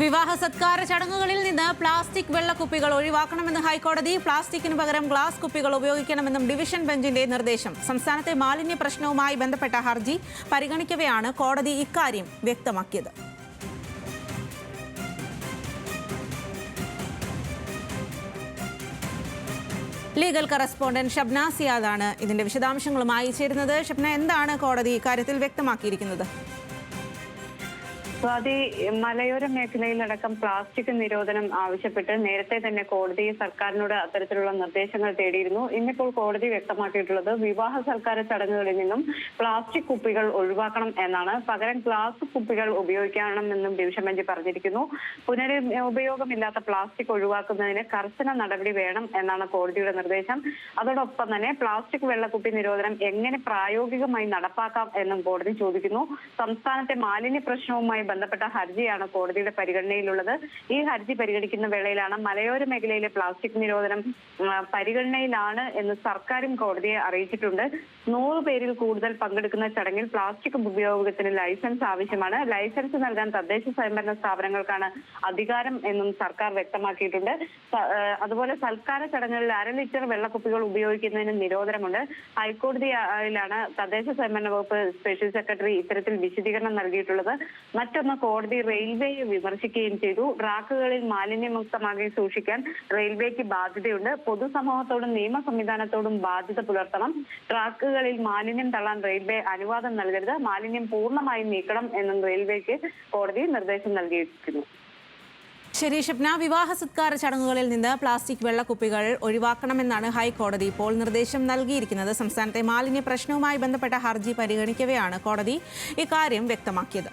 വിവാഹ സത്കാര ചടങ്ങുകളിൽ നിന്ന് പ്ലാസ്റ്റിക് വെള്ളക്കുപ്പികൾ ഒഴിവാക്കണമെന്ന് ഹൈക്കോടതി. പ്ലാസ്റ്റിക്കിന് പകരം ഗ്ലാസ് കുപ്പികൾ ഉപയോഗിക്കണമെന്നും ഡിവിഷൻ ബെഞ്ചിന്റെ നിർദ്ദേശം. സംസ്ഥാനത്തെ മാലിന്യ പ്രശ്നവുമായി ബന്ധപ്പെട്ട ഹർജി പരിഗണിക്കവെയാണ് കോടതി ഇക്കാര്യം വ്യക്തമാക്കിയത്. ലീഗൽ കറസ്പോണ്ടന്റ് ഷബ്ന സിയാദാണ് ഇതിന്റെ വിശദാംശങ്ങളുമായി ചേരുന്നത്. ഷബ്ന, എന്താണ് കോടതി ഇക്കാര്യത്തിൽ വ്യക്തമാക്കിയിരിക്കുന്നത്? സ്വാതി, മലയോര മേഖലയിലടക്കം പ്ലാസ്റ്റിക് നിരോധനം ആവശ്യപ്പെട്ട് നേരത്തെ തന്നെ കോടതി സർക്കാരിനോട് അത്തരത്തിലുള്ള നിർദ്ദേശങ്ങൾ തേടിയിരുന്നു. ഇന്നിപ്പോൾ കോടതി വ്യക്തമാക്കിയിട്ടുള്ളത് വിവാഹ സൽക്കാര ചടങ്ങുകളിൽ നിന്നും പ്ലാസ്റ്റിക് കുപ്പികൾ ഒഴിവാക്കണം എന്നാണ്. പകരം ഗ്ലാസ് കുപ്പികൾ ഉപയോഗിക്കണമെന്നും ഡിവിഷൻ ബെഞ്ച് പറഞ്ഞിരിക്കുന്നു. ഉപയോഗമില്ലാത്ത പ്ലാസ്റ്റിക് ഒഴിവാക്കുന്നതിന് കർശന നടപടി വേണം എന്നാണ് കോടതിയുടെ നിർദ്ദേശം. അതോടൊപ്പം തന്നെ പ്ലാസ്റ്റിക് വെള്ളക്കുപ്പി നിരോധനം എങ്ങനെ പ്രായോഗികമായി നടപ്പാക്കാം എന്നും കോടതി ചോദിക്കുന്നു. സംസ്ഥാനത്തെ മാലിന്യ പ്രശ്നവുമായി ബന്ധപ്പെട്ട ഹർജിയാണ് കോടതിയുടെ പരിഗണനയിലുള്ളത്. ഈ ഹർജി പരിഗണിക്കുന്ന വേളയിലാണ് മലയോര മേഖലയിലെ പ്ലാസ്റ്റിക് നിരോധനം പരിഗണനയിലാണ് എന്ന് സർക്കാരും കോടതിയെ അറിയിച്ചിട്ടുണ്ട്. 100 പേരിൽ കൂടുതൽ പങ്കെടുക്കുന്ന ചടങ്ങിൽ പ്ലാസ്റ്റിക് ഉപയോഗത്തിന് ലൈസൻസ് ആവശ്യമാണ്. ലൈസൻസ് നൽകാൻ തദ്ദേശ സ്വയംഭരണ സ്ഥാപനങ്ങൾക്കാണ് അധികാരം എന്നും സർക്കാർ വ്യക്തമാക്കിയിട്ടുണ്ട്. അതുപോലെ സൽക്കാര ചടങ്ങുകളിൽ 1/2 ലിറ്റർ വെള്ളക്കുപ്പികൾ ഉപയോഗിക്കുന്നതിന് നിരോധനമുണ്ട്. ഹൈക്കോടതിയിലാണ് തദ്ദേശ സ്വയംഭരണ വകുപ്പ് സ്പെഷ്യൽ സെക്രട്ടറി ഇത്തരത്തിൽ വിശദീകരണം നൽകിയിട്ടുള്ളത്. മറ്റൊന്ന്, കോടതി റെയിൽവേയെ വിമർശിക്കുകയും ചെയ്തു. ട്രാക്കുകളിൽ മാലിന്യമുക്തമാക്കി സൂക്ഷിക്കാൻ റെയിൽവേക്ക് ബാധ്യതയുണ്ട്. പൊതുസമൂഹത്തോടും നിയമ സംവിധാനത്തോടും ബാധ്യത പുലർത്തണം. ട്രാക്കുകളിൽ മാലിന്യം തള്ളാൻ റെയിൽവേ അനുവാദം നൽകരുത്. മാലിന്യം പൂർണ്ണമായും നീക്കണം എന്നും റെയിൽവേക്ക് കോടതി നിർദ്ദേശം നൽകിയിരിക്കുന്നു. ശരി ഷബ്ന, വിവാഹ സത്കാര ചടങ്ങുകളിൽ നിന്ന് പ്ലാസ്റ്റിക് വെള്ളക്കുപ്പികൾ ഒഴിവാക്കണമെന്നാണ് ഹൈക്കോടതി ഇപ്പോൾ നിർദ്ദേശം നൽകിയിരിക്കുന്നത്. സംസ്ഥാനത്തെ മാലിന്യ പ്രശ്നവുമായി ബന്ധപ്പെട്ട ഹർജി പരിഗണിക്കവെയാണ് കോടതി ഇക്കാര്യം വ്യക്തമാക്കിയത്.